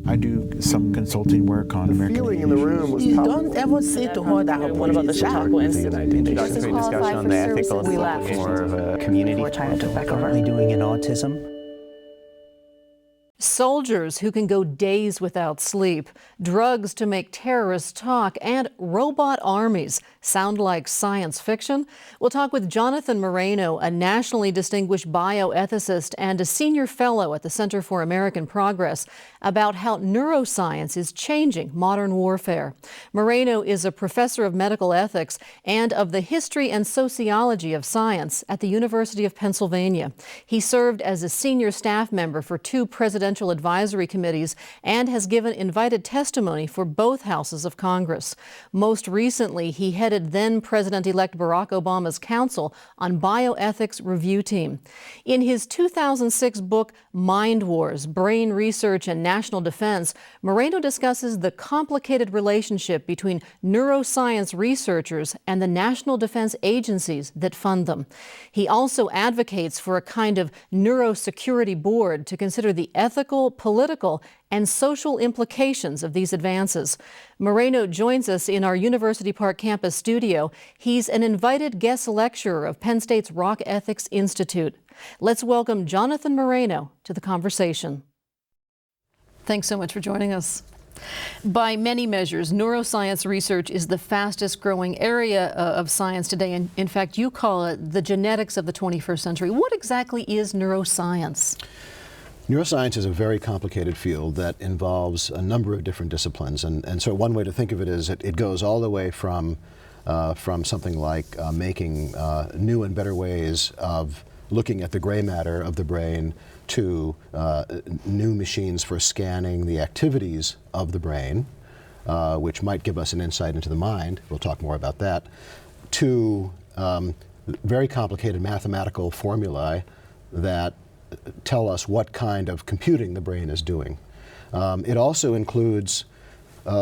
I do some consulting work on American feeling in the room was Don't ever say to her that her What about the Chautauqua Institute? Introductory discussion on the ethical We left more of a community. before China took back over. Currently doing in autism. Soldiers who can go days without sleep, drugs to make terrorists talk, and robot armies. Sound like science fiction? We'll talk with Jonathan Moreno, a nationally distinguished bioethicist and a senior fellow at the Center for American Progress, about how neuroscience is changing modern warfare. Moreno is a professor of medical ethics and of the history and sociology of science at the University of Pennsylvania. He served as a senior staff member for 2 presidential advisory committees and has given invited testimony for both houses of Congress. Most recently, he headed then-President-elect Barack Obama's Council on Bioethics Review Team. In his 2006 book, Mind Wars, Brain Research and National Defense, Moreno discusses the complicated relationship between neuroscience researchers and the national defense agencies that fund them. He also advocates for a kind of neurosecurity board to consider the ethical, political, and social implications of these advances. Moreno joins us in our University Park campus studio. He's an invited guest lecturer of Penn State's Rock Ethics Institute. Let's welcome Jonathan Moreno to the conversation. Thanks so much for joining us. By many measures, neuroscience research is the fastest growing area of science today. And in fact, you call it the genetics of the 21st century. What exactly is neuroscience? Neuroscience is a very complicated field that involves a number of different disciplines, and so one way to think of it is it goes all the way from something like making new and better ways of looking at the gray matter of the brain to new machines for scanning the activities of the brain, which might give us an insight into the mind. We'll talk more about that, to very complicated mathematical formulae that tell us what kind of computing the brain is doing. It also includes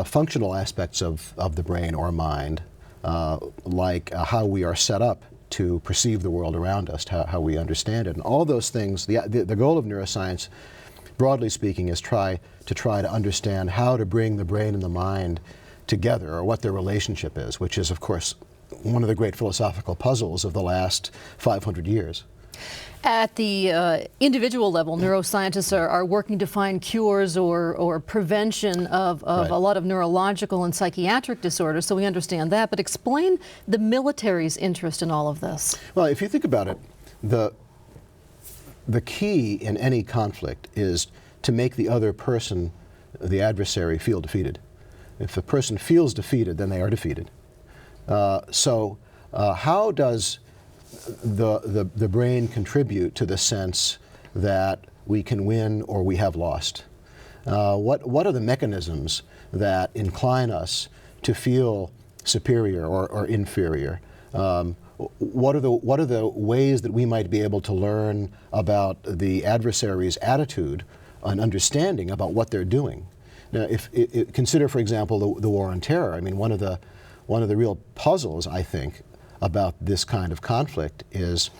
functional aspects of the brain or mind, like how we are set up to perceive the world around us, how we understand it. And all those things, the goal of neuroscience, broadly speaking, is try to understand how to bring the brain and the mind together, or what their relationship is, which is, of course, one of the great philosophical puzzles of the last 500 years. At the individual level, neuroscientists are working to find cures or prevention of Right. a lot of neurological and psychiatric disorders, so we understand that. But explain the military's interest in all of this. Well, if you think about it, the key in any conflict is to make the other person, the adversary, feel defeated. If the person feels defeated, then they are defeated. So how does the brain contribute to the sense that we can win or we have lost? What are the mechanisms that incline us to feel superior or inferior? What are the ways that we might be able to learn about the adversary's attitude and understanding about what they're doing? Now, consider, for example, the war on terror. I mean, one of the real puzzles, I think, about this kind of conflict is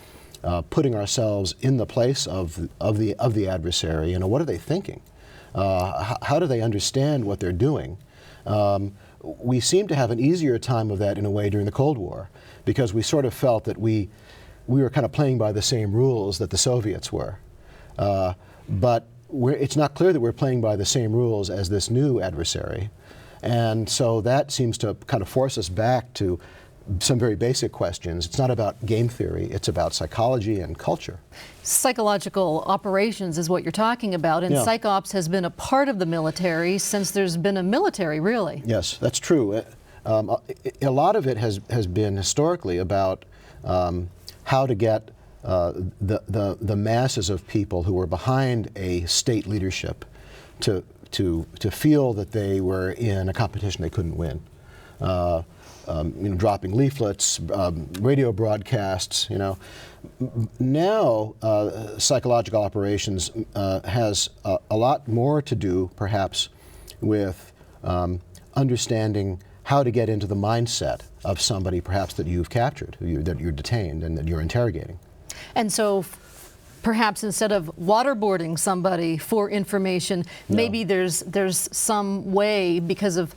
putting ourselves in the place of the adversary. You know, what are they thinking? How do they understand what they're doing? We seem to have an easier time of that in a way during the Cold War, because we sort of felt that we were kind of playing by the same rules that the Soviets were. But it's not clear that we're playing by the same rules as this new adversary. And so that seems to kind of force us back to some very basic questions. It's not about game theory, it's about psychology and culture. Psychological operations is what you're talking about, and Yeah. psych ops has been a part of the military since there's been a military, really. Yes, that's true. A lot of it has been historically about how to get the masses of people who were behind a state leadership to feel that they were in a competition they couldn't win. Dropping leaflets, radio broadcasts. Now psychological operations has a lot more to do, perhaps, with understanding how to get into the mindset of somebody, perhaps, that you've captured, that you're detained and that you're interrogating. And so perhaps instead of waterboarding somebody for information, maybe there's some way, because of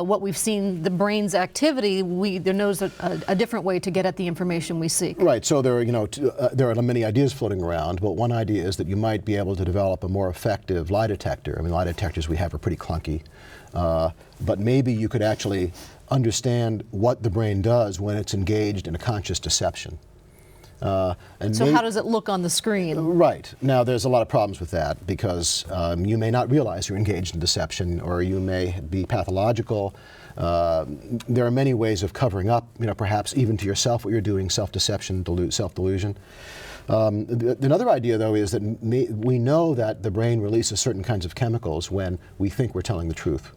what we've seen, the brain's activity, there knows a different way to get at the information we seek. Right. So there are, there are many ideas floating around, but one idea is that you might be able to develop a more effective lie detector. I mean, lie detectors we have are pretty clunky, but maybe you could actually understand what the brain does when it's engaged in a conscious deception. And so how does it look on the screen? Right. Now, there's a lot of problems with that because you may not realize you're engaged in deception, or you may be pathological. There are many ways of covering up, perhaps even to yourself what you're doing, self-deception, self-delusion. Another idea, though, is that we know that the brain releases certain kinds of chemicals when we think we're telling the truth.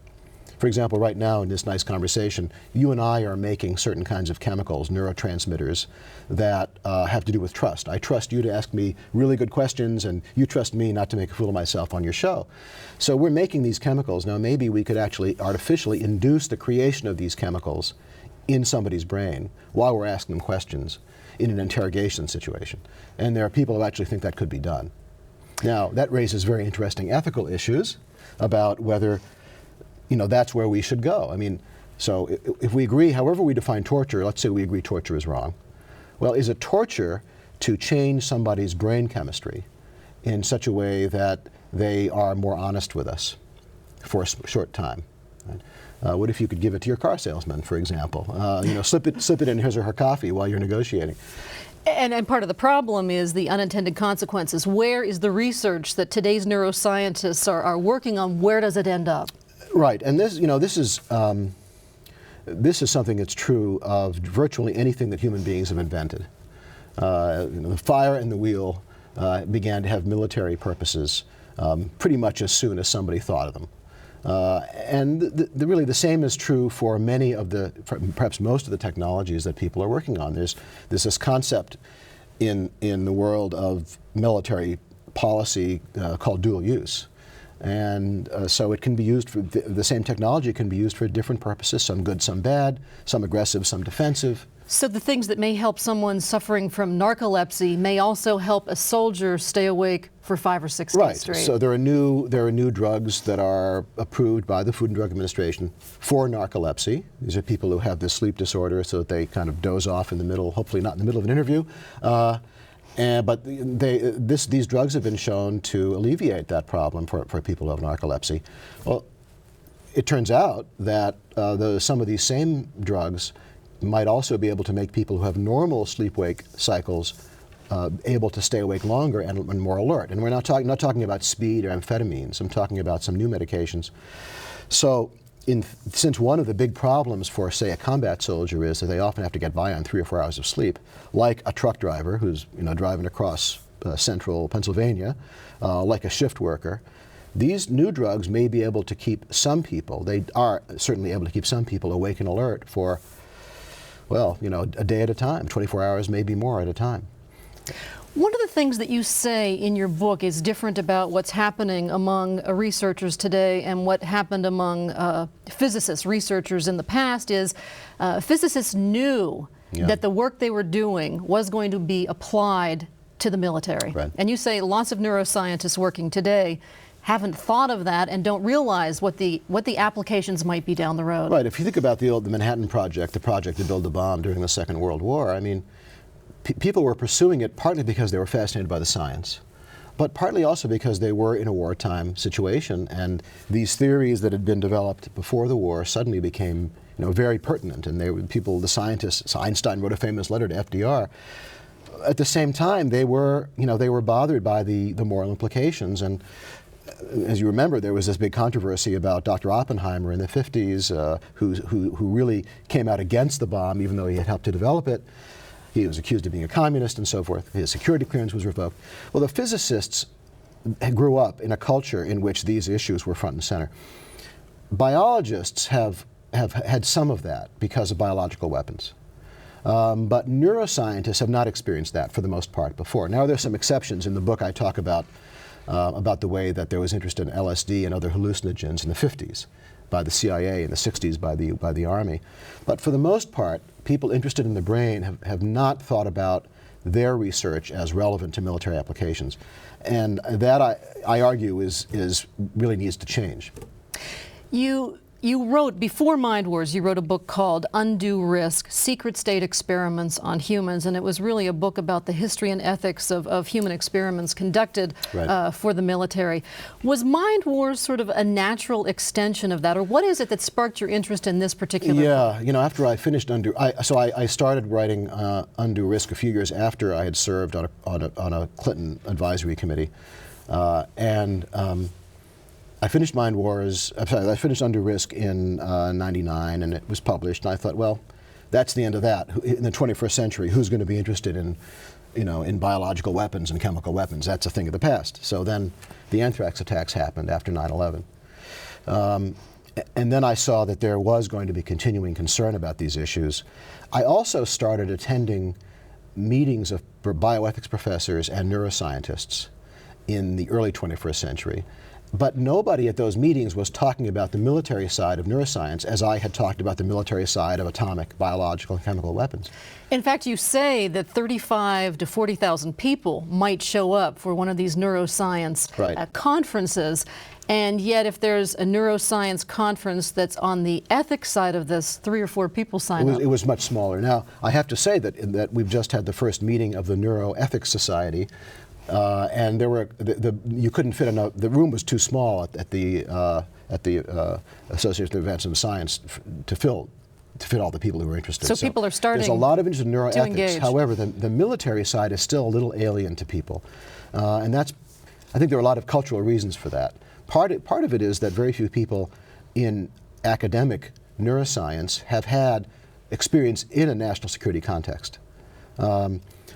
For example, right now in this nice conversation, you and I are making certain kinds of chemicals, neurotransmitters, that have to do with trust. I trust you to ask me really good questions, and you trust me not to make a fool of myself on your show. So we're making these chemicals. Now maybe we could actually artificially induce the creation of these chemicals in somebody's brain while we're asking them questions in an interrogation situation. And there are people who actually think that could be done. Now, that raises very interesting ethical issues about whether that's where we should go. I mean, so if we agree, however we define torture, let's say we agree torture is wrong. Well, is it torture to change somebody's brain chemistry in such a way that they are more honest with us for a short time? Right? What if you could give it to your car salesman, for example? Slip it in his or her coffee while you're negotiating. And part of the problem is the unintended consequences. Where is the research that today's neuroscientists are working on? Where does it end up? Right, and this is something that's true of virtually anything that human beings have invented. The fire and the wheel began to have military purposes pretty much as soon as somebody thought of them. And really the same is true for many of perhaps most of the technologies that people are working on. There's this concept in the world of military policy called dual use. And so it can be used for, the same technology can be used for different purposes, some good, some bad, some aggressive, some defensive. So the things that may help someone suffering from narcolepsy may also help a soldier stay awake for 5 or 6 days straight. So there are new drugs that are approved by the Food and Drug Administration for narcolepsy. These are people who have this sleep disorder, so that they kind of doze off in the middle, hopefully not in the middle of an interview. But these drugs have been shown to alleviate that problem for people who have narcolepsy. Well, it turns out that some of these same drugs might also be able to make people who have normal sleep-wake cycles able to stay awake longer and more alert. And we're not talking about speed or amphetamines. I'm talking about some new medications. So since one of the big problems for, say, a combat soldier is that they often have to get by on 3 or 4 hours of sleep, like a truck driver who's driving across central Pennsylvania, like a shift worker, these new drugs may be able to keep some people, they are certainly able to keep some people awake and alert for, well, a day at a time, 24 hours, maybe more at a time. One of the things that you say in your book is different about what's happening among researchers today and what happened among physicists, researchers in the past is physicists knew that the work they were doing was going to be applied to the military. Right. And you say lots of neuroscientists working today haven't thought of that and don't realize what the applications might be down the road. Right. If you think about the Manhattan Project, the project to build the bomb during the Second World War, I mean, people were pursuing it partly because they were fascinated by the science, but partly also because they were in a wartime situation, and these theories that had been developed before the war suddenly became very pertinent, and the scientists, Einstein wrote a famous letter to FDR. At the same time, they were bothered by the moral implications, and as you remember, there was this big controversy about Dr. Oppenheimer in the 50s, who really came out against the bomb, even though he had helped to develop it. He was accused of being a communist and so forth. His security clearance was revoked. Well, the physicists grew up in a culture in which these issues were front and center. Biologists have had some of that because of biological weapons. But neuroscientists have not experienced that for the most part before. Now, there's some exceptions. In the book, I talk about the way that there was interest in LSD and other hallucinogens in the 50s by the CIA, in the 60s by the Army. But for the most part, people interested in the brain have not thought about their research as relevant to military applications. And that, I argue, is really needs to change. You wrote, before Mind Wars, you wrote a book called Undue Risk, Secret State Experiments on Humans, and it was really a book about the history and ethics of human experiments conducted for the military. Was Mind Wars sort of a natural extension of that, or what is it that sparked your interest in this particular book? You know, after I finished I started writing Undue Risk a few years after I had served on a Clinton advisory committee, I finished Mind Wars. I finished Undue Risk in '99, and it was published. And I thought, well, that's the end of that. In the 21st century, who's going to be interested in, in biological weapons and chemical weapons? That's a thing of the past. So then, the anthrax attacks happened after 9/11, and then I saw that there was going to be continuing concern about these issues. I also started attending meetings of bioethics professors and neuroscientists in the early 21st century. But nobody at those meetings was talking about the military side of neuroscience as I had talked about the military side of atomic, biological, and chemical weapons. In fact, you say that 35 to 40,000 people might show up for one of these neuroscience conferences, and yet if there's a neuroscience conference that's on the ethics side of this, 3 or 4 people sign up. It was much smaller. Now, I have to say that we've just had the first meeting of the Neuroethics Society. And there were you couldn't fit enough. The room was too small at the Association of Advancement of Science to fit all the people who were interested. So people are starting. There's a lot of interest in neuroethics. Engage. However, the military side is still a little alien to people, and I think there are a lot of cultural reasons for that. Part of it is that very few people in academic neuroscience have had experience in a national security context.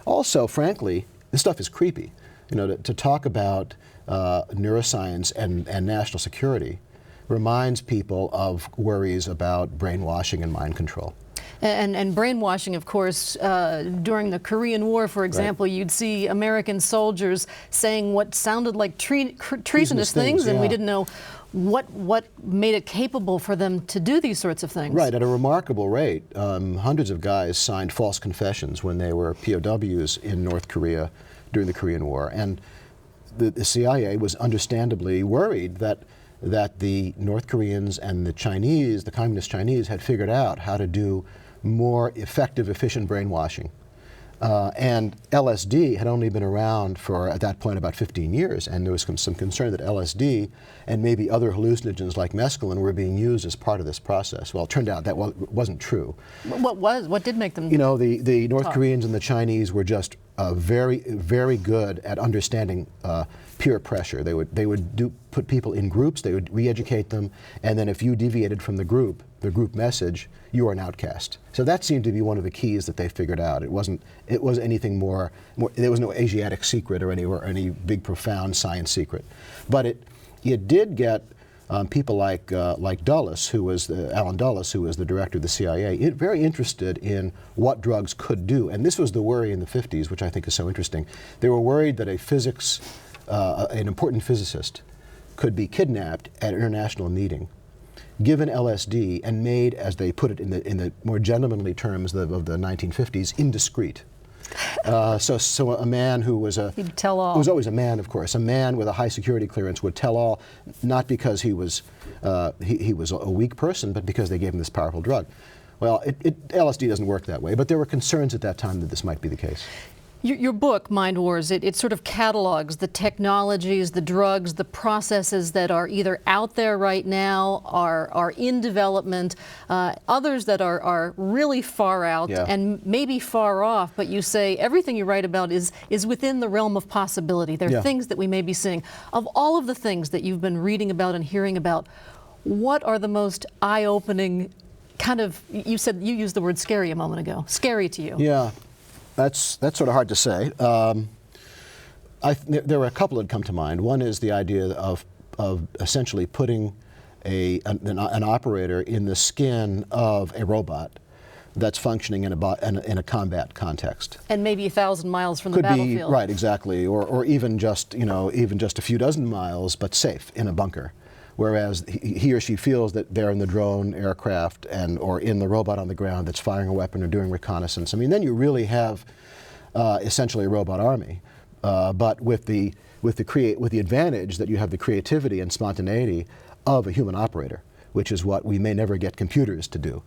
Also, frankly, this stuff is creepy. To talk about neuroscience and national security reminds people of worries about brainwashing and mind control. And brainwashing, of course, during the Korean War, for example, you'd see American soldiers saying what sounded like treasonous things, and we didn't know what made it capable for them to do these sorts of things. Right, at a remarkable rate. Hundreds of guys signed false confessions when they were POWs in North Korea during the Korean War, and the CIA was understandably worried that the North Koreans and the Chinese, the communist Chinese, had figured out how to do more effective, efficient brainwashing. And LSD had only been around for, at that point, about 15 years, and there was some concern that LSD and maybe other hallucinogens like mescaline were being used as part of this process. Well, it turned out that wasn't true. What did make them the North Koreans and the Chinese were just very, very good at understanding peer pressure. They would put people in groups, they would re-educate them, and then if you deviated from the group message, you are an outcast. So that seemed to be one of the keys that they figured out. It wasn't anything more, there was no Asiatic secret or any big profound science secret. But it did get people like Dulles, Alan Dulles, who was the director of the CIA, very interested in what drugs could do. And this was the worry in the 50s, which I think is so interesting. They were worried that an important physicist could be kidnapped at an international meeting, given LSD, and made, as they put it in the more gentlemanly terms of the 1950s, indiscreet. So a man who was he'd tell all. Who was always a man, of course. A man with a high security clearance would tell all, not because he was a weak person, but because they gave him this powerful drug. Well, LSD doesn't work that way, but there were concerns at that time that this might be the case. Your book, Mind Wars, it sort of catalogs the technologies, the drugs, the processes that are either out there right now, are in development, others that are really far out and maybe far off, but you say everything you write about is within the realm of possibility. There are things that we may be seeing. Of all of the things that you've been reading about and hearing about, what are the most eye-opening kind of, you used the word scary a moment ago, scary to you? Yeah. That's sort of hard to say. There were a couple that come to mind. One is the idea of essentially putting an operator in the skin of a robot that's functioning in a combat context. And maybe 1,000 miles from the battlefield. Could be, right, exactly, or even just a few dozen miles, but safe in a bunker. Whereas he or she feels that they're in the drone aircraft or in the robot on the ground that's firing a weapon or doing reconnaissance. I mean, then you really have essentially a robot army, but with the advantage that you have the creativity and spontaneity of a human operator, which is what we may never get computers to do.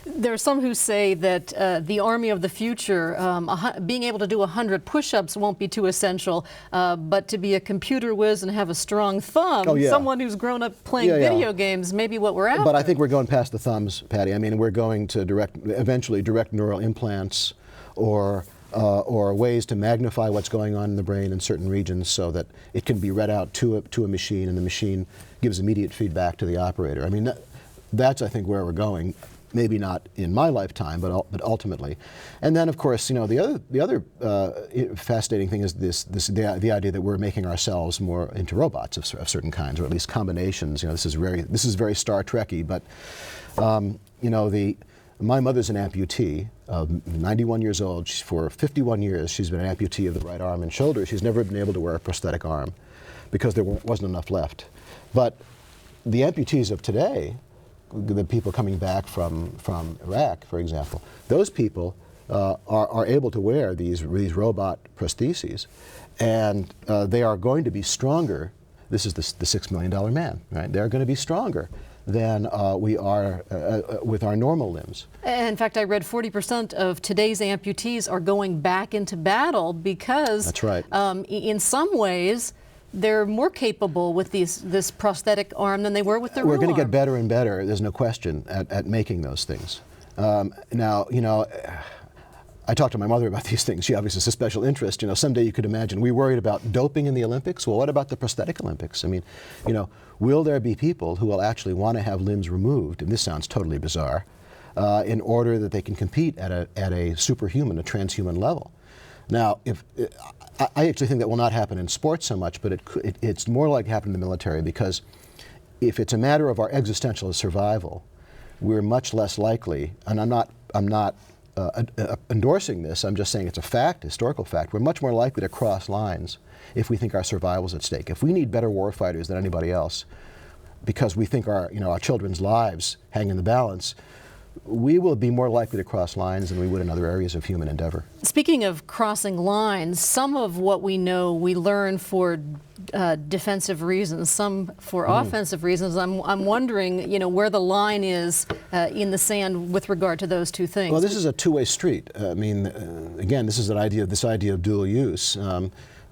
There are some who say that the army of the future, being able to do 100 push-ups won't be too essential, but to be a computer whiz and have a strong thumb, someone who's grown up playing video games, may be what we're after. But I think we're going past the thumbs, Patty. I mean, we're going to eventually direct neural implants or ways to magnify what's going on in the brain in certain regions so that it can be read out to a machine, and the machine gives immediate feedback to the operator. I mean, that's, I think, where we're going. Maybe not in my lifetime, but ultimately. And then, of course, you know, the other fascinating thing is the idea that we're making ourselves more into robots of certain kinds, or at least combinations. You know, this is very Star Trekky. But you know, my mother's an amputee, 91 years old. For 51 years, she's been an amputee of the right arm and shoulder. She's never been able to wear a prosthetic arm because there wasn't enough left. But the amputees of today, the people coming back from Iraq, for example, those people are able to wear these robot prostheses, and they are going to be stronger. This is the $6 million man, right? They're going to be stronger than we are with our normal limbs. In fact, I read 40% of today's amputees are going back into battle because, that's right. In some ways, they're more capable with this prosthetic arm than they were with their real arm. We're going to get better and better, there's no question, at making those things. Now, you know, I talked to my mother about these things. She obviously has a special interest. You know, someday you could imagine, we worried about doping in the Olympics. Well, what about the prosthetic Olympics? I mean, you know, will there be people who will actually want to have limbs removed, and this sounds totally bizarre, in order that they can compete at a superhuman, a transhuman level? Now, I actually think that will not happen in sports so much, but it's more likely to happen in the military, because if it's a matter of our existential survival, we're much less likely, and I'm not endorsing this, I'm just saying it's a fact, historical fact, we're much more likely to cross lines if we think our survival is at stake. If we need better warfighters than anybody else, because we think our children's lives hang in the balance, we will be more likely to cross lines than we would in other areas of human endeavor. Speaking of crossing lines, some of what we know we learn for defensive reasons, some for offensive reasons. I'm wondering, you know, where the line is in the sand with regard to those two things. Well, this is a two-way street. I mean, again, this is this idea of dual use.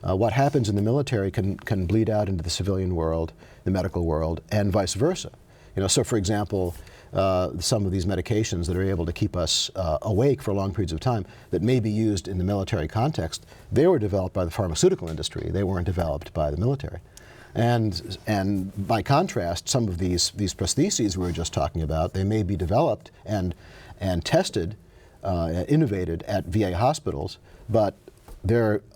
What happens in the military can bleed out into the civilian world, the medical world, and vice versa. You know, so for example, some of these medications that are able to keep us awake for long periods of time that may be used in the military context, they were developed by the pharmaceutical industry. They weren't developed by the military. And by contrast, some of these prostheses we were just talking about, they may be developed and tested, innovated at VA hospitals, but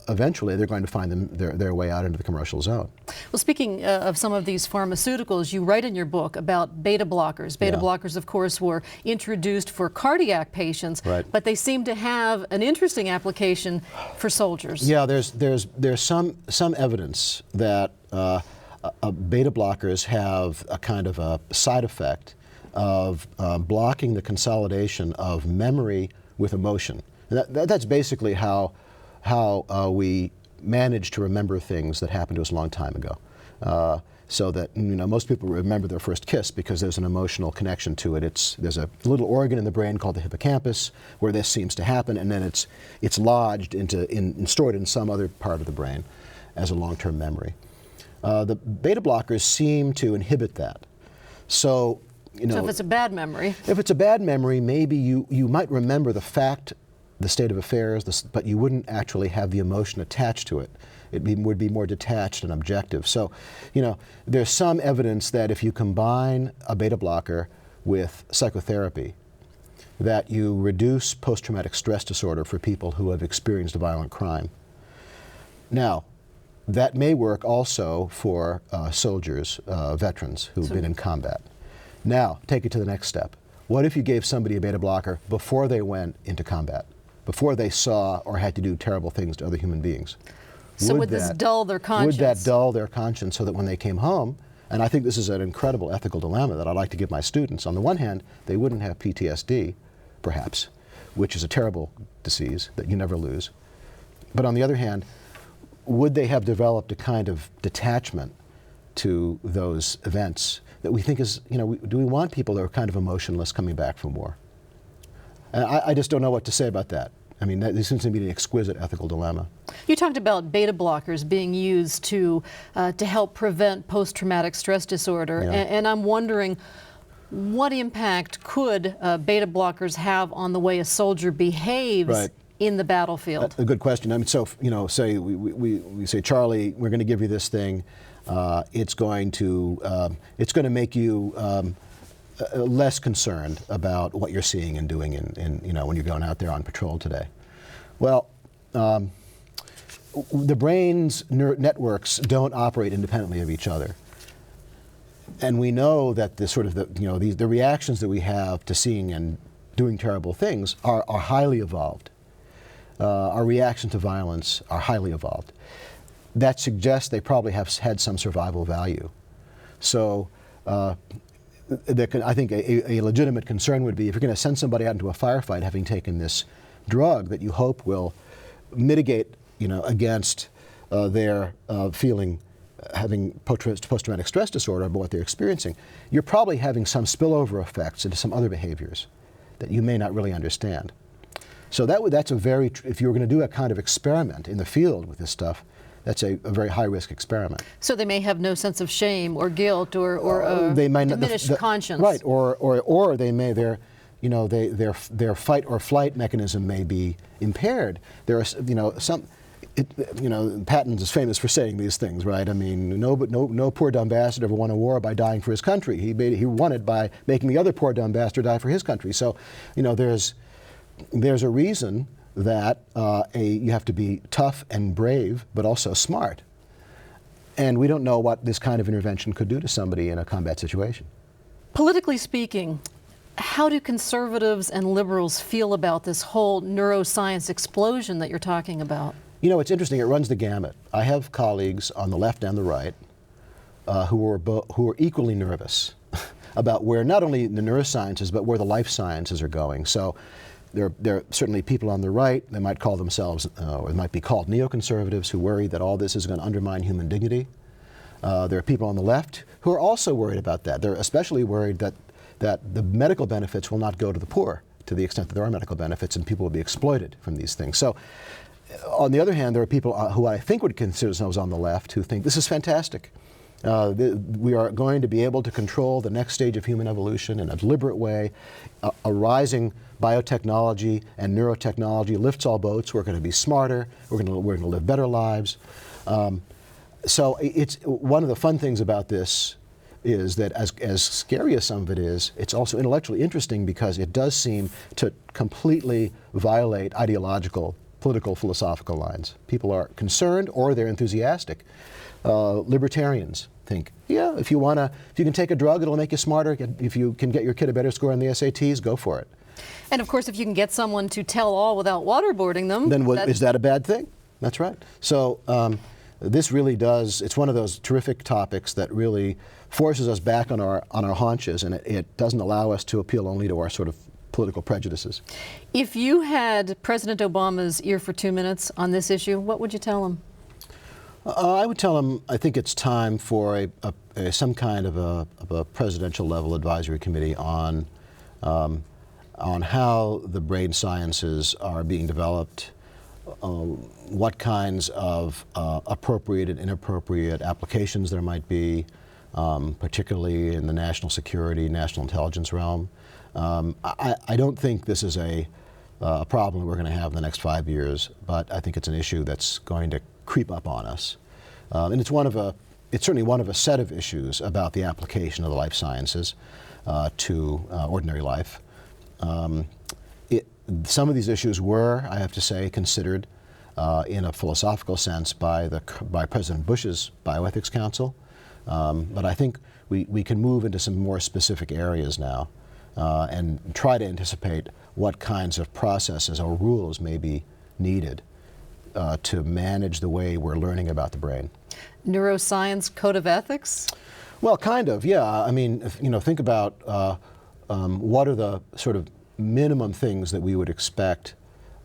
eventually they're going to find their way out into the commercial zone. Well, speaking of some of these pharmaceuticals, you write in your book about beta blockers. Beta blockers, of course, were introduced for cardiac patients, but they seem to have an interesting application for soldiers. Yeah, there's some evidence that beta blockers have a kind of a side effect of blocking the consolidation of memory with emotion. That's basically how we manage to remember things that happened to us a long time ago. So that, you know, most people remember their first kiss because there's an emotional connection to it. There's a little organ in the brain called the hippocampus where this seems to happen, and then it's lodged and stored in some other part of the brain as a long-term memory. The beta blockers seem to inhibit that. So, you know, so if it's a bad memory. If it's a bad memory, maybe you might remember the state of affairs, but you wouldn't actually have the emotion attached to it. It would be more detached and objective. So, you know, there's some evidence that if you combine a beta blocker with psychotherapy, that you reduce post-traumatic stress disorder for people who have experienced a violent crime. Now, that may work also for soldiers, veterans who've been in combat. Now, take it to the next step. What if you gave somebody a beta blocker before they went into combat, before they saw or had to do terrible things to other human beings? So would this dull their conscience? Would that dull their conscience so that when they came home, and I think this is an incredible ethical dilemma that I like to give my students. On the one hand, they wouldn't have PTSD, perhaps, which is a terrible disease that you never lose. But on the other hand, would they have developed a kind of detachment to those events that we think is, do we want people that are kind of emotionless coming back from war? And I just don't know what to say about that. I mean, this seems to be an exquisite ethical dilemma. You talked about beta blockers being used to help prevent post-traumatic stress disorder, Yeah. and I'm wondering, what impact could beta blockers have on the way a soldier behaves Right. in the battlefield? A good question. I mean, so say we say, Charlie, we're going to give you this thing. It's going to make you less concerned about what you're seeing and doing when you're going out there on patrol today. Well, the brain's networks don't operate independently of each other. And we know that the reactions that we have to seeing and doing terrible things are highly evolved. Our reaction to violence are highly evolved. That suggests they probably have had some survival value. So I think a legitimate concern would be if you're going to send somebody out into a firefight having taken this drug that you hope will mitigate against their having post-traumatic stress disorder about what they're experiencing, you're probably having some spillover effects into some other behaviors that you may not really understand. So that's if you were going to do a kind of experiment in the field with this stuff, that's a very high-risk experiment. So they may have no sense of shame or guilt or they might not, diminished conscience. Right, or they may their fight or flight mechanism may be impaired. There are Patton is famous for saying these things, right? I mean, no poor dumb bastard ever won a war by dying for his country. He won it by making the other poor dumb bastard die for his country. So, there's a reason that you have to be tough and brave, but also smart. And we don't know what this kind of intervention could do to somebody in a combat situation. Politically speaking, how do conservatives and liberals feel about this whole neuroscience explosion that you're talking about? It's interesting. It runs the gamut. I have colleagues on the left and the right who are equally nervous about where not only the neurosciences, but where the life sciences are going. So there are certainly people on the right, they might call themselves, or they might be called neoconservatives, who worry that all this is going to undermine human dignity. There are people on the left who are also worried about that. They're especially worried that the medical benefits will not go to the poor to the extent that there are medical benefits, and people will be exploited from these things. So, on the other hand, there are people who I think would consider themselves on the left who think this is fantastic. We are going to be able to control the next stage of human evolution in a deliberate way. A rising biotechnology and neurotechnology lifts all boats. We're going to be smarter. We're going to live better lives. So it's one of the fun things about this is that as scary as some of it is, it's also intellectually interesting because it does seem to completely violate ideological, political, philosophical lines. People are concerned or they're enthusiastic. Libertarians think, yeah, if you can take a drug, it'll make you smarter. If you can get your kid a better score on the SATs, go for it. And of course, if you can get someone to tell all without waterboarding them, then is that a bad thing? That's right. So this really does, it's one of those terrific topics that really forces us back on our haunches, and it doesn't allow us to appeal only to our sort of political prejudices. If you had President Obama's ear for 2 minutes on this issue, what would you tell him? I would tell him I think it's time for some kind of a presidential level advisory committee on how the brain sciences are being developed, what kinds of appropriate and inappropriate applications there might be, particularly in the national security, national intelligence realm. I don't think this is a problem we're going to have in the next 5 years, but I think it's an issue that's going to creep up on us. And it's certainly one of a set of issues about the application of the life sciences to ordinary life. Some of these issues were, I have to say, considered in a philosophical sense by President Bush's Bioethics Council. But I think we can move into some more specific areas now and try to anticipate what kinds of processes or rules may be needed to manage the way we're learning about the brain. Neuroscience code of ethics? Well, kind of, yeah. I mean, think about what are the sort of minimum things that we would expect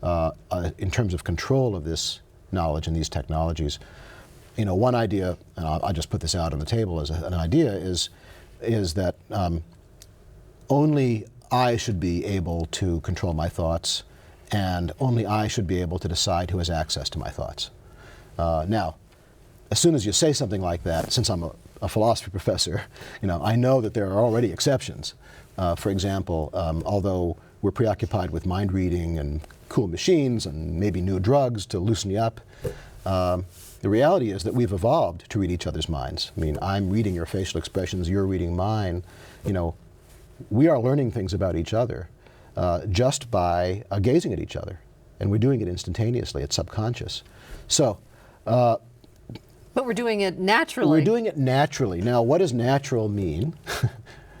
in terms of control of this knowledge and these technologies. You know, one idea, and I'll just put this out on the table as an idea, is that only I should be able to control my thoughts, and only I should be able to decide who has access to my thoughts. Now, as soon as you say something like that, since I'm a philosophy professor, you know, I know that there are already exceptions. For example, although we're preoccupied with mind reading and cool machines and maybe new drugs to loosen you up, the reality is that we've evolved to read each other's minds. I mean, I'm reading your facial expressions, you're reading mine. You know, we are learning things about each other just by gazing at each other. And we're doing it instantaneously. It's subconscious. So, but we're doing it naturally. We're doing it naturally. Now, what does natural mean?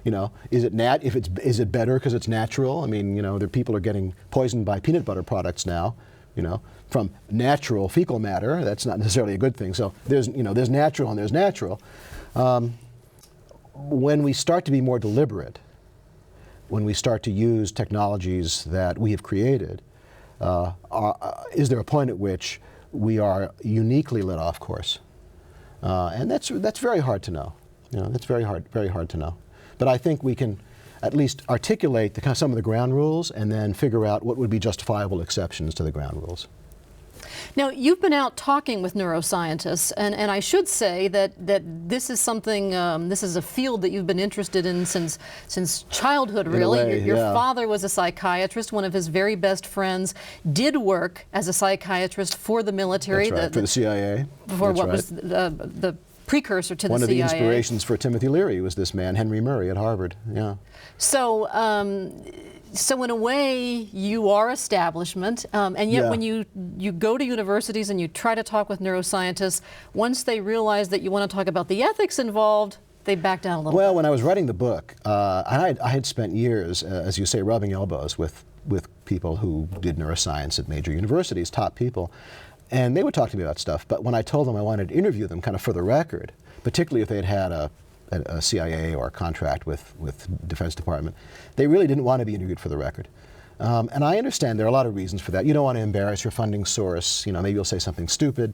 You know, is it better because it's natural? I mean, you know, people are getting poisoned by peanut butter products now, you know, from natural fecal matter. That's not necessarily a good thing. So there's natural and there's natural. When we start to be more deliberate, when we start to use technologies that we have created, is there a point at which we are uniquely let off course? And that's very hard to know. You know, that's very hard to know. But I think we can at least articulate some of the ground rules and then figure out what would be justifiable exceptions to the ground rules. Now, you've been out talking with neuroscientists, and I should say that this is something, this is a field that you've been interested in since childhood, really. In a way, your yeah. father was a psychiatrist. One of his very best friends did work as a psychiatrist for the military. That's right, for the CIA. For That's what right. was the precursor to One the CIA. of the inspirations for Timothy Leary was this man, Henry Murray at Harvard. Yeah. So, so in a way, you are establishment, and yet Yeah. when you go to universities and you try to talk with neuroscientists, once they realize that you want to talk about the ethics involved, they back down a little Well, bit. when I was writing the book, I had spent years, as you say, rubbing elbows with people who did neuroscience at major universities, top people, and they would talk to me about stuff. But when I told them I wanted to interview them kind of for the record, particularly if they'd had a CIA or a contract with Defense Department, they really didn't want to be interviewed for the record. And I understand there are a lot of reasons for that. You don't want to embarrass your funding source. You know, maybe you'll say something stupid.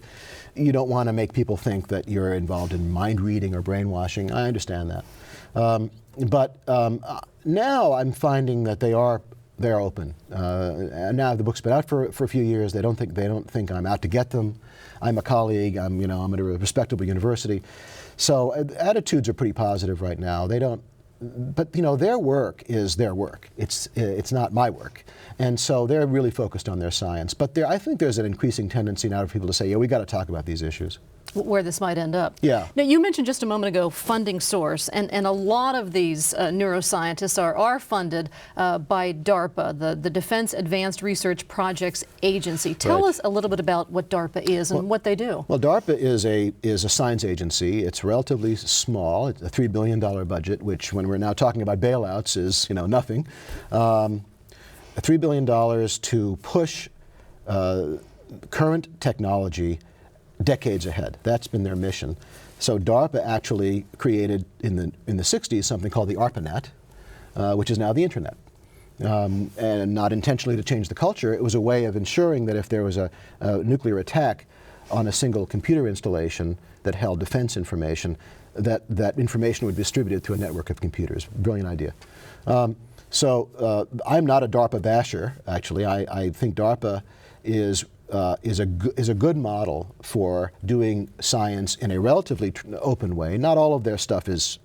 You don't want to make people think that you're involved in mind reading or brainwashing. I understand that. But now I'm finding that they're open. And now the book's been out for a few years. They don't think I'm out to get them. I'm a colleague. I'm at a respectable university. So attitudes are pretty positive right now. They don't, but you know, their work is their work. It's not my work, and so they're really focused on their science. But I think there's an increasing tendency now for people to say, yeah, we got to talk about these issues. Where this might end up. Yeah. Now, you mentioned just a moment ago funding source, and a lot of these neuroscientists are funded by DARPA, the Defense Advanced Research Projects Agency. Tell Right. us a little bit about what DARPA is and what they do. Well, DARPA is a science agency. It's relatively small. It's a $3 billion budget, which, when we're now talking about bailouts, is nothing. $3 billion to push current technology decades ahead. That's been their mission. So DARPA actually created in the 60s something called the ARPANET, which is now the internet. And not intentionally to change the culture, it was a way of ensuring that if there was a nuclear attack on a single computer installation that held defense information, that information would be distributed through a network of computers. Brilliant idea. So I'm not a DARPA basher, actually. I think DARPA is a good model for doing science in a relatively open way. Not all of their stuff is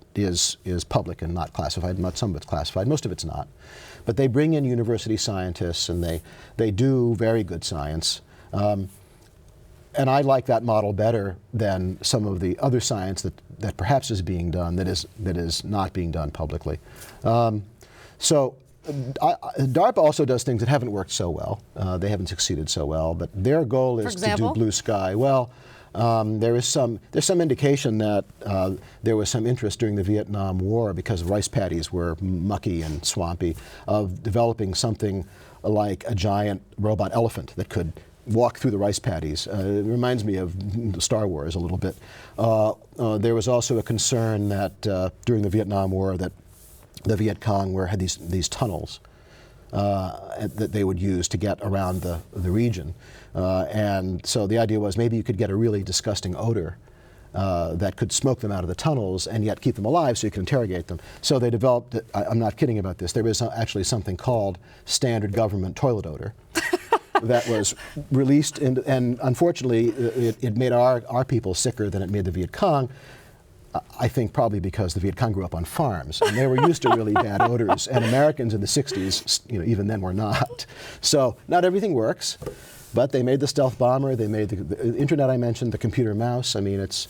public and not classified. Not some of it's classified. Most of it's not. But they bring in university scientists, and they do very good science. And I like that model better than some of the other science that perhaps is being done that is not being done publicly. So DARPA also does things that haven't worked so well. They haven't succeeded so well, but their goal is to do blue sky. Well, there's some indication that there was some interest during the Vietnam War, because rice paddies were mucky and swampy, of developing something like a giant robot elephant that could walk through the rice paddies. It reminds me of Star Wars a little bit. There was also a concern that during the Vietnam War that the Viet Cong had these tunnels that they would use to get around the region. And so the idea was maybe you could get a really disgusting odor that could smoke them out of the tunnels and yet keep them alive so you can interrogate them. So they developed, I'm not kidding about this, there was actually something called standard government toilet odor that was released, and unfortunately it made our people sicker than it made the Viet Cong. I think probably because the Viet Cong grew up on farms and they were used to really bad odors, and Americans in the 60s, even then, were not. So not everything works, but they made the stealth bomber, they made the internet I mentioned, the computer mouse. I mean, it's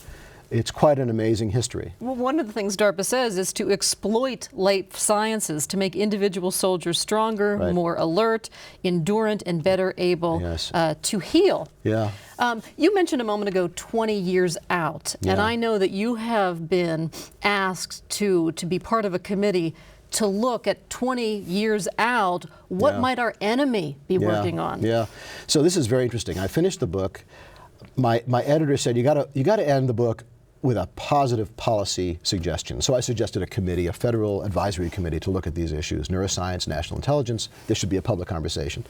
quite an amazing history. Well, one of the things DARPA says is to exploit life sciences to make individual soldiers stronger, Right. more alert, endurant, and better able Yes. to heal. Yeah. You mentioned a moment ago 20 years out, and Yeah. I know that you have been asked to be part of a committee to look at 20 years out, what Yeah. might our enemy be working on? Yeah. So this is very interesting. I finished the book. My editor said, you gotta end the book with a positive policy suggestion. So I suggested a committee, a federal advisory committee, to look at these issues: neuroscience, national intelligence. This should be a public conversation.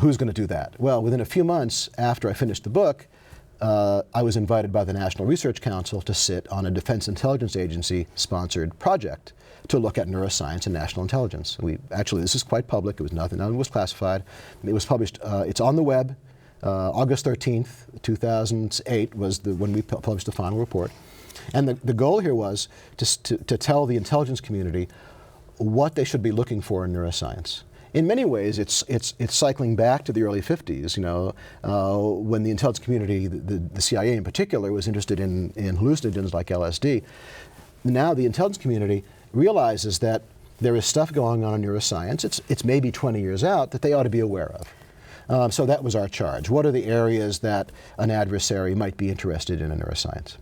Who's going to do that? Well, within a few months after I finished the book, I was invited by the National Research Council to sit on a Defense Intelligence Agency sponsored project to look at neuroscience and national intelligence. Actually, this is quite public. It was none was classified. It was published. It's on the web. August 13th, 2008 was when we published the final report. And the goal here was to tell the intelligence community what they should be looking for in neuroscience. In many ways, it's cycling back to the early 50s, when the intelligence community, the CIA in particular, was interested in hallucinogens like LSD. Now the intelligence community realizes that there is stuff going on in neuroscience. It's maybe 20 years out that they ought to be aware of. So that was our charge. What are the areas that an adversary might be interested in neuroscience?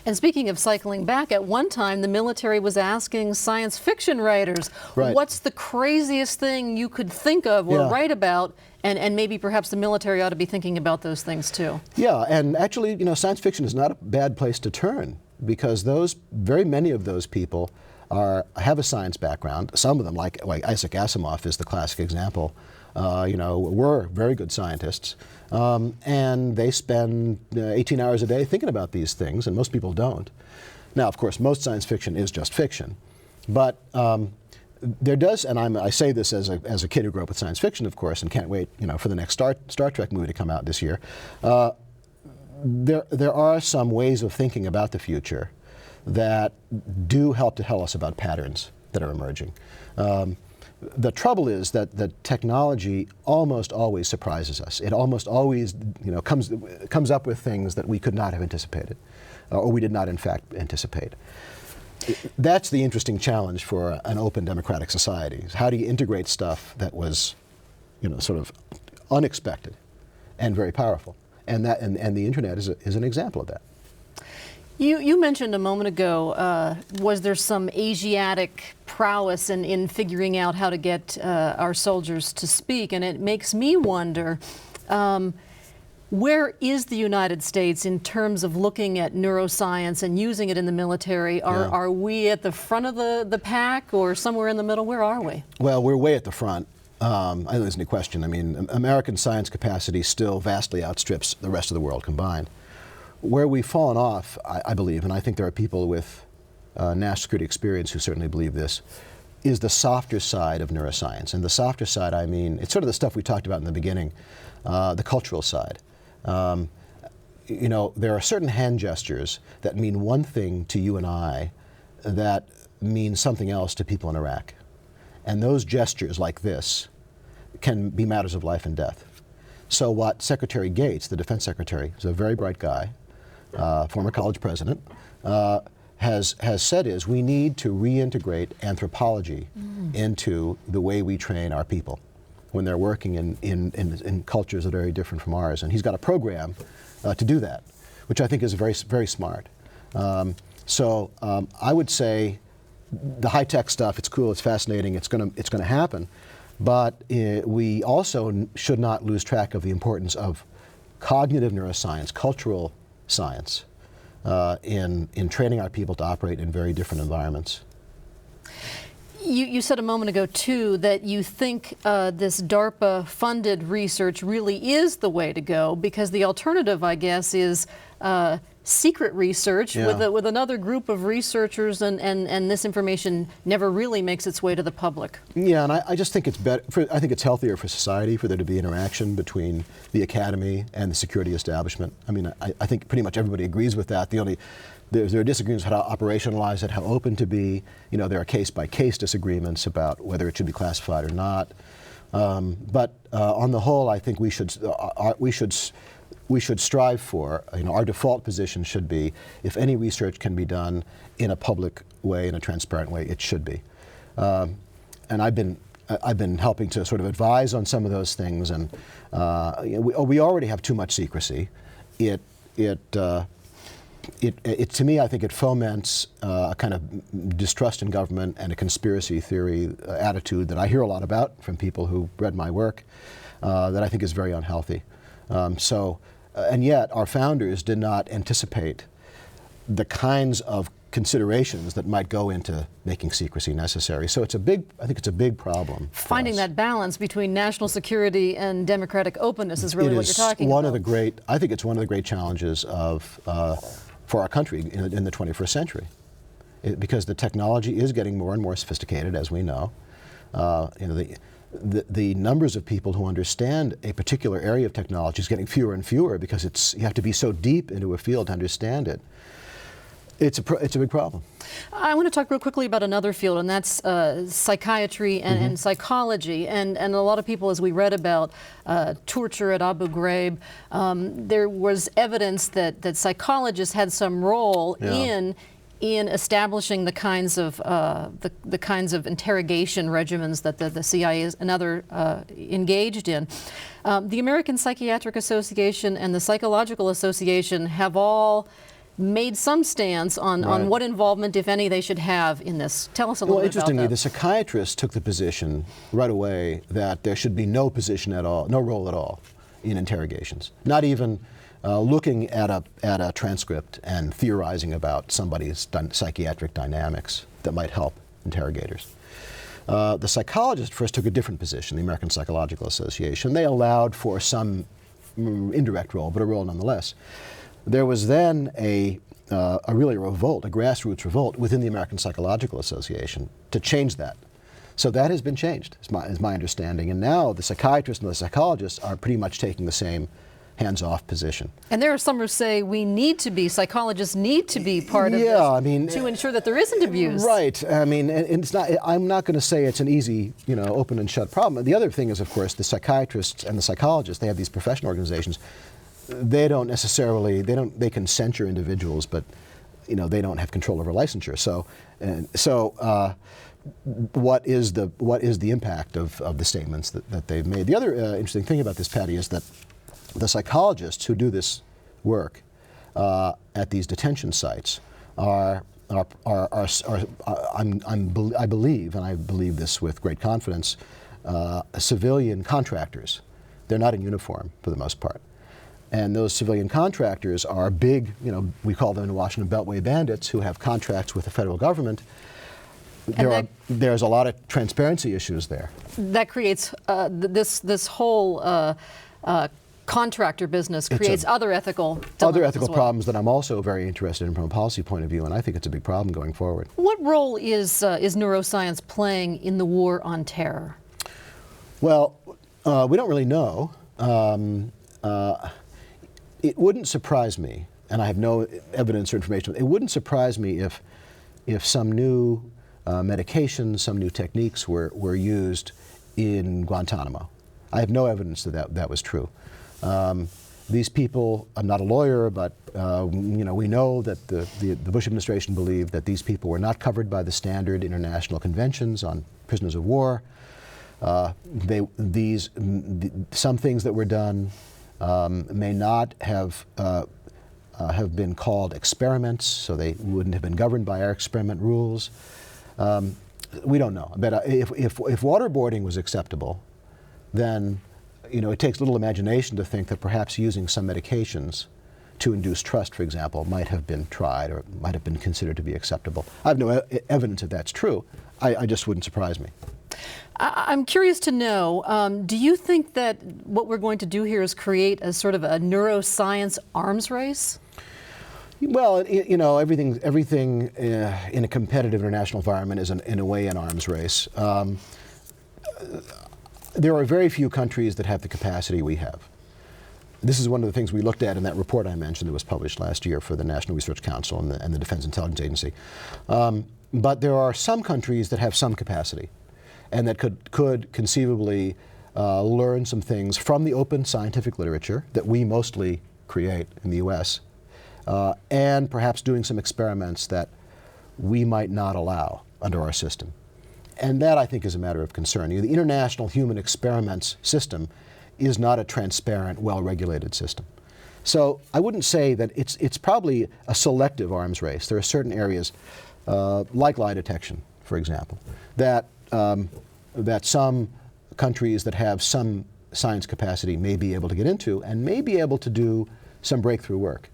And speaking of cycling back, at one time the military was asking science fiction writers, Right. what's the craziest thing you could think of or Yeah. write about? And maybe perhaps the military ought to be thinking about those things too. Yeah, and actually, science fiction is not a bad place to turn, because very many of those people have a science background. Some of them, like Isaac Asimov is the classic example, were very good scientists. And they spend 18 hours a day thinking about these things, and most people don't. Now, of course, most science fiction is just fiction. But there does, and I say this as a kid who grew up with science fiction, of course, and can't wait for the next Star Trek movie to come out this year. There are some ways of thinking about the future that do help to tell us about patterns that are emerging. The trouble is that the technology almost always surprises us. It almost always comes up with things that we could not have anticipated, or we did not in fact anticipate. That's the interesting challenge for an open democratic society. How do you integrate stuff that was sort of unexpected and very powerful? And the internet is an example of that. You mentioned a moment ago, was there some Asiatic prowess in figuring out how to get our soldiers to speak? And it makes me wonder, where is the United States in terms of looking at neuroscience and using it in the military? Are we at the front of the pack or somewhere in the middle? Where are we? Well, we're way at the front. I don't think there's any question. I mean, American science capacity still vastly outstrips the rest of the world combined. Where we've fallen off, I believe, and I think there are people with national security experience who certainly believe this, is the softer side of neuroscience. And the softer side, I mean, it's sort of the stuff we talked about in the beginning, the cultural side. There are certain hand gestures that mean one thing to you and I that mean something else to people in Iraq. And those gestures like this can be matters of life and death. So what Secretary Gates, the defense secretary, is a very bright guy, former college president, has said is we need to reintegrate anthropology into the way we train our people when they're working in cultures that are very different from ours. And he's got a program to do that, which I think is very, very smart. So I would say the high-tech stuff, it's cool, it's fascinating, it's going to happen. But we also should not lose track of the importance of cognitive neuroscience, cultural science, in training our people to operate in very different environments. You said a moment ago, too, that you think this DARPA-funded research really is the way to go, because the alternative, I guess, is secret research with another group of researchers, and this information never really makes its way to the public. Yeah, and I just think it's better. I think it's healthier for society for there to be interaction between the academy and the security establishment. I mean, I think pretty much everybody agrees with that. There are disagreements how to operationalize it, how open to be. You know, there are case-by-case disagreements about whether it should be classified or not. But on the whole, I think we should strive for, our default position should be, if any research can be done in a public way, in a transparent way, it should be. And I've been helping to sort of advise on some of those things, and we already have too much secrecy. To me, I think it foments a kind of distrust in government and a conspiracy theory attitude that I hear a lot about from people who read my work, that I think is very unhealthy. And yet our founders did not anticipate the kinds of considerations that might go into making secrecy necessary. So I think it's a big problem. Finding that balance between national security and democratic openness is really what you're talking about. I think it's one of the great challenges for our country in the 21st century, because the technology is getting more and more sophisticated, as we know. The numbers of people who understand a particular area of technology is getting fewer and fewer, because you have to be so deep into a field to understand it. It's a big problem. I want to talk real quickly about another field, and that's psychiatry and psychology. And a lot of people, as we read about torture at Abu Ghraib, there was evidence that psychologists had some role in establishing the kinds of interrogation regimens that the CIA and other engaged in. The American Psychiatric Association and the Psychological Association have all made some stance on what involvement, if any, they should have in this. Tell us a little bit about that. Interestingly, the psychiatrists took the position right away that there should be no position at all, no role at all in interrogations. Not even looking at a transcript and theorizing about somebody's psychiatric dynamics that might help interrogators. The psychologists first took a different position, the American Psychological Association. They allowed for some indirect role, but a role nonetheless. There was then a revolt, a grassroots revolt within the American Psychological Association to change that. So that has been changed, is my understanding. And now the psychiatrists and the psychologists are pretty much taking the same hands-off position. And there are some who say psychologists need to be part of this to ensure that there isn't abuse. Right. I mean, it's not. I'm not going to say it's an easy, open and shut problem. The other thing is, of course, the psychiatrists and the psychologists, they have these professional organizations. They don't necessarily, they can censure individuals, but they don't have control over licensure. So what is the impact of the statements that they've made? The other interesting thing about this, Patty, is that the psychologists who do this work at these detention sites I believe, and I believe this with great confidence, civilian contractors. They're not in uniform for the most part. And those civilian contractors are big, we call them in Washington Beltway bandits, who have contracts with the federal government. There's a lot of transparency issues there. That creates this whole contractor business creates other ethical problems that I'm also very interested in from a policy point of view, and I think it's a big problem going forward. What role is neuroscience playing in the war on terror? Well, we don't really know. It wouldn't surprise me, and I have no evidence or information, it wouldn't surprise me if some new medications, some new techniques were used in Guantanamo. I have no evidence that was true. These people, I'm not a lawyer, but we know that the Bush administration believed that these people were not covered by the standard international conventions on prisoners of war. Some things that were done may not have been called experiments, so they wouldn't have been governed by our experiment rules. We don't know. But if waterboarding was acceptable, then it takes little imagination to think that perhaps using some medications to induce trust, for example, might have been tried or might have been considered to be acceptable. I have no evidence that that's true. I just wouldn't surprise me. I'm curious to know, do you think that what we're going to do here is create a sort of a neuroscience arms race? Well, you know, everything in a competitive international environment is, in a way, an arms race. There are very few countries that have the capacity we have. This is one of the things we looked at in that report I mentioned that was published last year for the National Research Council and the Defense Intelligence Agency. But there are some countries that have some capacity and that could conceivably learn some things from the open scientific literature that we mostly create in the U.S. And perhaps doing some experiments that we might not allow under our system. And that, I think, is a matter of concern. You know, the international human experiments system is not a transparent, well-regulated system. So I wouldn't say that it's probably a selective arms race. There are certain areas, like lie detection, for example, that some countries that have some science capacity may be able to get into and may be able to do some breakthrough work.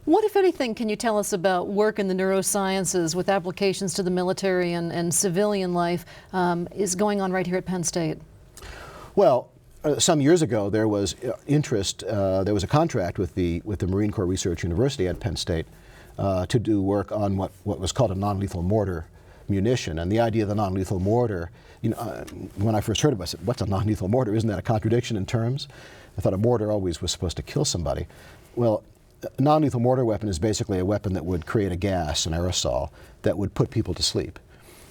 What, if anything, can you tell us about work in the neurosciences with applications to the military and civilian life is going on right here at Penn State? Well, some years ago there was interest, there was a contract with the Marine Corps Research University at Penn State to do work on what was called a nonlethal mortar munition. And the idea of the nonlethal mortar, you know, when I first heard of it, I said, what's a nonlethal mortar? Isn't that a contradiction in terms? I thought a mortar always was supposed to kill somebody. Well, a non-lethal mortar weapon is basically a weapon that would create a gas, an aerosol, that would put people to sleep.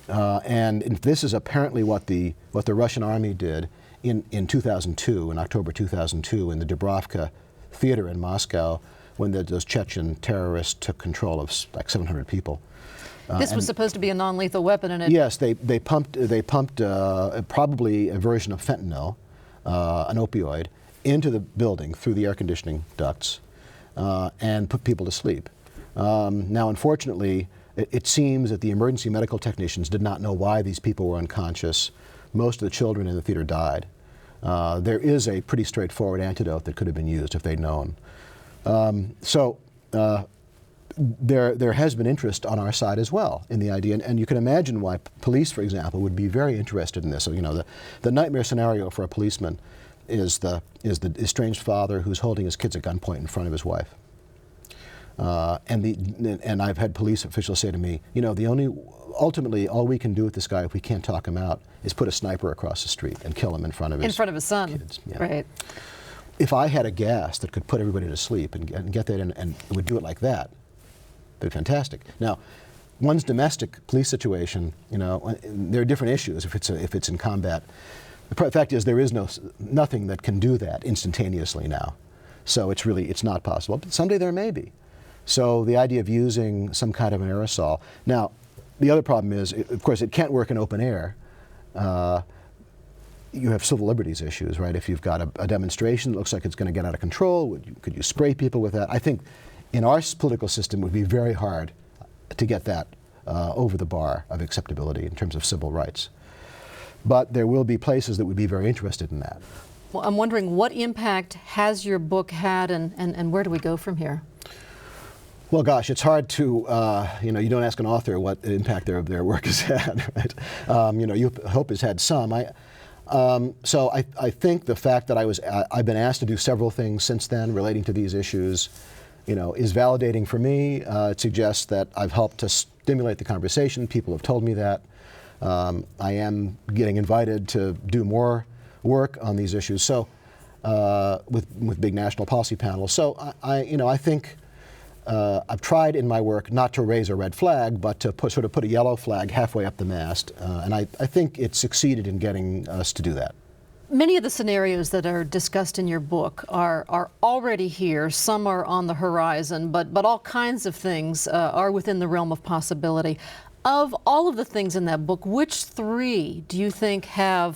And this is apparently what the Russian army did in 2002, in October 2002, in the Dubrovka theater in Moscow, when those Chechen terrorists took control of like 700 people. This was supposed to be a non-lethal weapon, and it... Yes, they pumped probably a version of fentanyl, an opioid, into the building through the air conditioning ducts. And put people to sleep. Now, unfortunately, it seems that the emergency medical technicians did not know why these people were unconscious. Most of the children in the theater died. There is a pretty straightforward antidote that could have been used if they'd known. There has been interest on our side as well in the idea, and you can imagine why police, for example, would be very interested in this. So, you know, the nightmare scenario for a policeman is the estranged father who's holding his kids at gunpoint in front of his wife. And I've had police officials say to me, you know, ultimately all we can do with this guy if we can't talk him out is put a sniper across the street and kill him in front of his son. Kids. Yeah. Right. If I had a gas that could put everybody to sleep and get that in and would do it like that, that'd be fantastic. Now, one's domestic police situation, you know, there are different issues if it's in combat. The fact is there is nothing that can do that instantaneously now. So it's not possible. But someday there may be. So the idea of using some kind of an aerosol. Now, the other problem is, of course, it can't work in open air. You have civil liberties issues, right? If you've got a demonstration that looks like it's going to get out of control, could you spray people with that? I think in our political system it would be very hard to get that over the bar of acceptability in terms of civil rights. But there will be places that would be very interested in that. Well, I'm wondering, what impact has your book had, and where do we go from here? Well, gosh, it's hard to, you know, you don't ask an author what impact their work has had, right? You know, you hope it's had some. So I think the fact that I've been asked to do several things since then relating to these issues, you know, is validating for me. It suggests that I've helped to stimulate the conversation. People have told me that. I am getting invited to do more work on these issues, so with big national policy panels. So I think I've tried in my work not to raise a red flag, but to sort of put a yellow flag halfway up the mast, and I think it succeeded in getting us to do that. Many of the scenarios that are discussed in your book are already here. Some are on the horizon, but all kinds of things are within the realm of possibility. Of all of the things in that book, which three do you think do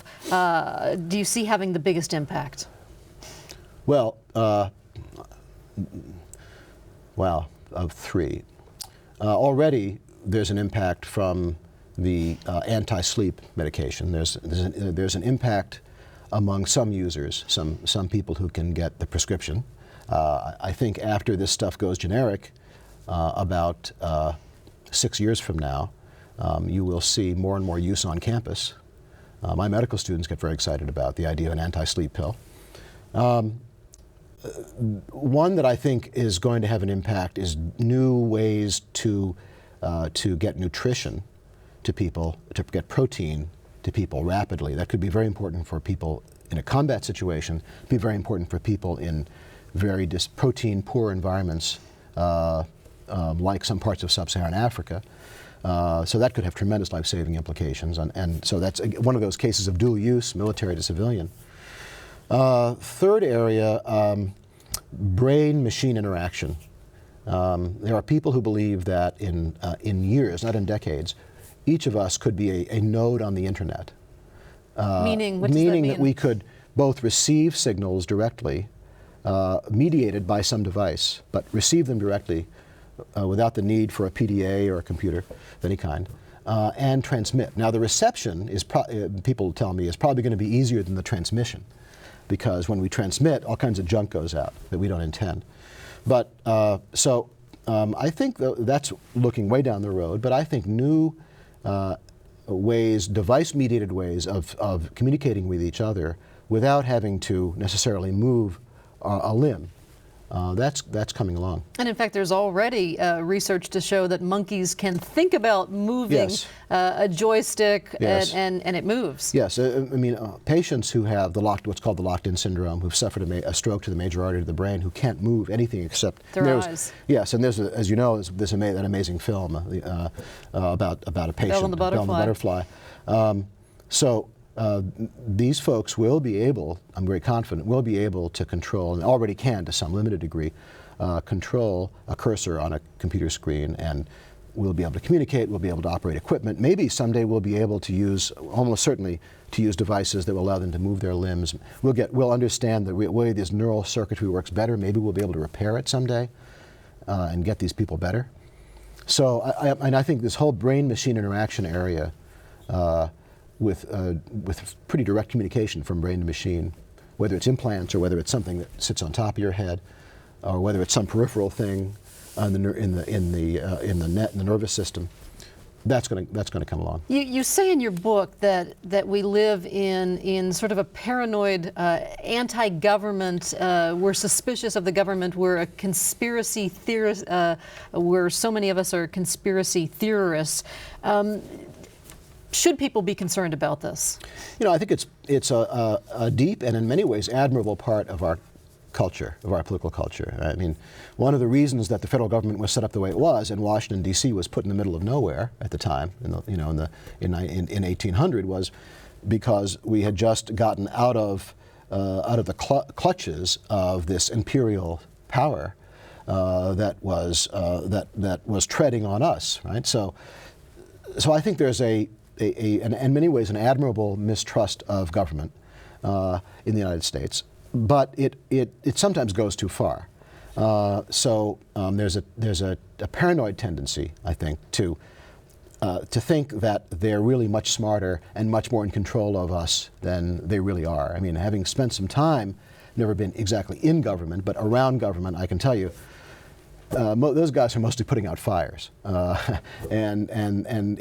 you see having the biggest impact? Well, of three. Already there's an impact from the anti-sleep medication. There's an impact among some users, some people who can get the prescription, I think after this stuff goes generic, about 6 years from now, you will see more and more use on campus. My medical students get very excited about the idea of an anti-sleep pill. One that I think is going to have an impact is new ways to get nutrition to people, to get protein to people rapidly. That could be very important for people in a combat situation, be very important for people in very protein-poor environments, like some parts of sub-Saharan Africa. So that could have tremendous life-saving implications, and so that's one of those cases of dual use, military to civilian. Third area, brain-machine interaction. There are people who believe that in years, not in decades, each of us could be a node on the internet. Meaning, what does that mean? Meaning that we could both receive signals directly, mediated by some device, but receive them directly without the need for a PDA or a computer of any kind, and transmit. Now the reception is, people tell me, is probably going to be easier than the transmission, because when we transmit, all kinds of junk goes out that we don't intend. But I think that's looking way down the road, but I think new ways, device-mediated ways of communicating with each other without having to necessarily move a limb, that's coming along. And in fact, there's already research to show that monkeys can think about moving a joystick, and it moves. Yes, I mean, patients who have what's called the locked-in syndrome, who've suffered a stroke to the major artery of the brain, who can't move anything except their eyes. Yes, and there's, as you know, there's that amazing film about a patient, Bell and the Butterfly. These folks will be able, I'm very confident, will be able to control, and already can to some limited degree, control a cursor on a computer screen, and we'll be able to communicate, we'll be able to operate equipment. Maybe someday we'll be able to use, almost certainly, to use devices that will allow them to move their limbs. We'll understand the way this neural circuitry works better. Maybe we'll be able to repair it someday and get these people better. So I think this whole brain-machine interaction area with pretty direct communication from brain to machine, whether it's implants or whether it's something that sits on top of your head, or whether it's some peripheral thing in the nervous system, that's going to come along. You say in your book that we live in sort of a paranoid anti-government. We're suspicious of the government. We're a conspiracy theorist. Where so many of us are conspiracy theorists. Should people be concerned about this? You know, I think it's a deep and in many ways admirable part of our culture, of our political culture. I mean, one of the reasons that the federal government was set up the way it was, and Washington D.C. was put in the middle of nowhere at the time, in 1800, was because we had just gotten out of the clutches of this imperial power that was treading on us, right? So I think there's in many ways an admirable mistrust of government in the United States, but it sometimes goes too far. There's a paranoid tendency, I think, to think that they're really much smarter and much more in control of us than they really are. I mean, having spent some time, never been exactly in government, but around government, I can tell you, those guys are mostly putting out fires, and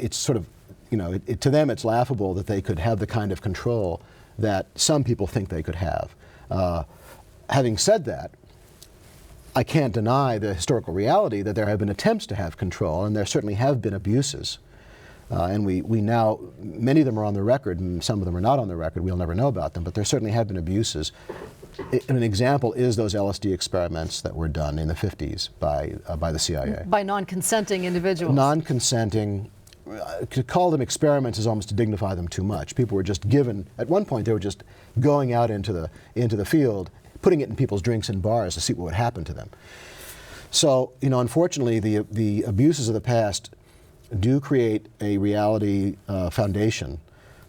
it's sort of, to them it's laughable that they could have the kind of control that some people think they could have. Having said that, I can't deny the historical reality that there have been attempts to have control, and there certainly have been abuses. And we now, many of them are on the record, and some of them are not on the record. We'll never know about them, but there certainly have been abuses. An example is those LSD experiments that were done in the 50s by the CIA. By non-consenting individuals. Non-consenting. To call them experiments is almost to dignify them too much. People were just given, at one point they were just going out into the field, putting it in people's drinks in bars to see what would happen to them. So, unfortunately, the abuses of the past do create a reality foundation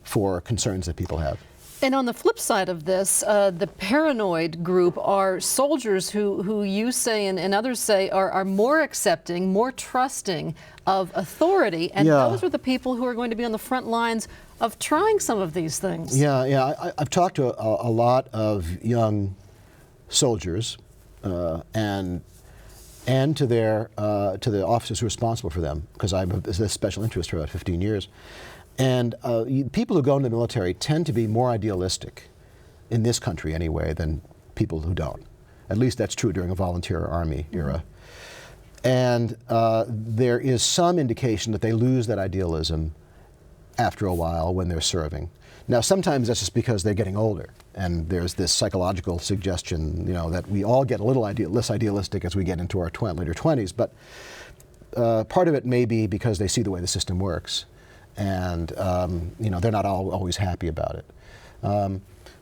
for concerns that people have. And on the flip side of this, the paranoid group are soldiers who you say and others say are more accepting, more trusting of authority, and those are the people who are going to be on the front lines of trying some of these things. I've talked to a lot of young soldiers, and to the officers who are responsible for them, because I have a special interest for about 15 years. And people who go into the military tend to be more idealistic, in this country anyway, than people who don't. At least that's true during a volunteer army era. And there is some indication that they lose that idealism after a while when they're serving. Now, sometimes that's just because they're getting older, and there's this psychological suggestion, you know, that we all get a little less idealistic as we get into our later 20s. But part of it may be because they see the way the system works, and you know, they're not always happy about it.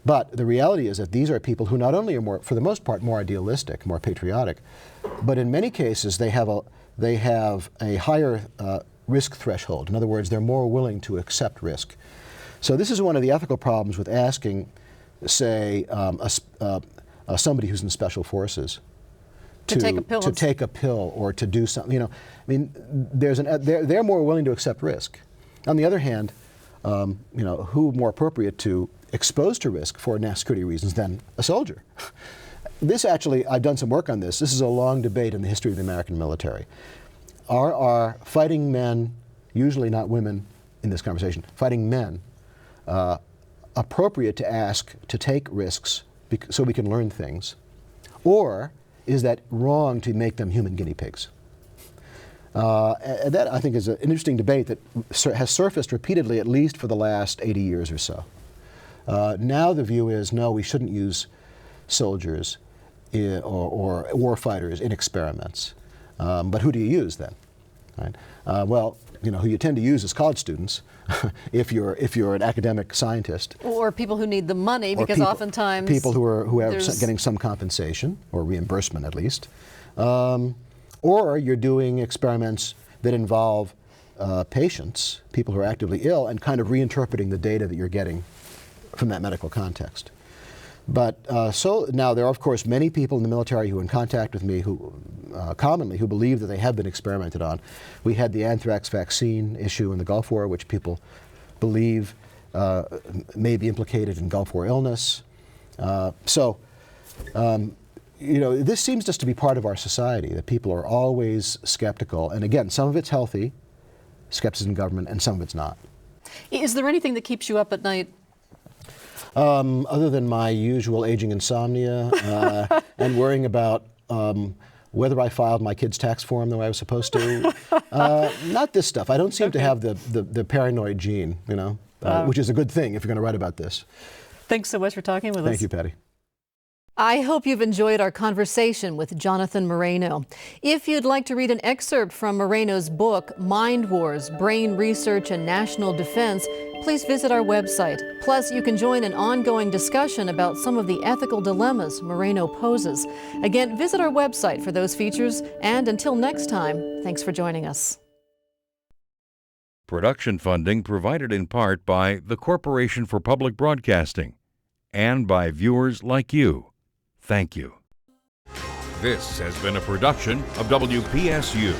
But the reality is that these are people who not only are more, for the most part, more idealistic, more patriotic, but in many cases they have a higher risk threshold. In other words, they're more willing to accept risk. So this is one of the ethical problems with asking, say, somebody who's in special forces to take a pill or to do something. You know, I mean, they're more willing to accept risk. On the other hand, you know, who more appropriate to expose to risk for national security reasons than a soldier? This actually, I've done some work on this. This is a long debate in the history of the American military. Are fighting men, usually not women in this conversation, fighting men, appropriate to ask to take risks so we can learn things? Or is that wrong to make them human guinea pigs? And that, I think, is an interesting debate that has surfaced repeatedly, at least for the last 80 years or so. Now the view is, no, we shouldn't use soldiers or war fighters in experiments. But who do you use then? Right? Well, you know, who you tend to use is college students, if you're an academic scientist, or people who need the money, because oftentimes people who are getting some compensation or reimbursement at least, or you're doing experiments that involve patients, people who are actively ill, and kind of reinterpreting the data that you're getting from that medical context. But so now there are, of course, many people in the military who are in contact with me who commonly who believe that they have been experimented on. We had the anthrax vaccine issue in the Gulf War, which people believe may be implicated in Gulf War illness. You know, this seems just to be part of our society, that people are always skeptical. And again, some of it's healthy, skepticism in government, and some of it's not. Is there anything that keeps you up at night? Other than my usual aging insomnia and worrying about whether I filed my kid's tax form the way I was supposed to. Not this stuff. I don't seem to have the paranoid gene, you know, which is a good thing if you're going to write about this. Thanks so much for talking with us. Thank you, Patty. I hope you've enjoyed our conversation with Jonathan Moreno. If you'd like to read an excerpt from Moreno's book, Mind Wars, Brain Research and National Defense, please visit our website. Plus, you can join an ongoing discussion about some of the ethical dilemmas Moreno poses. Again, visit our website for those features. And until next time, thanks for joining us. Production funding provided in part by the Corporation for Public Broadcasting and by viewers like you. Thank you. This has been a production of WPSU.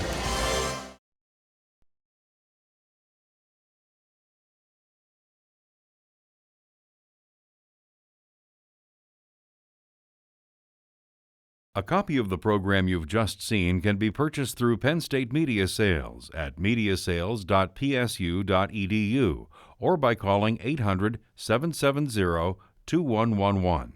A copy of the program you've just seen can be purchased through Penn State Media Sales at mediasales.psu.edu or by calling 800-770-2111.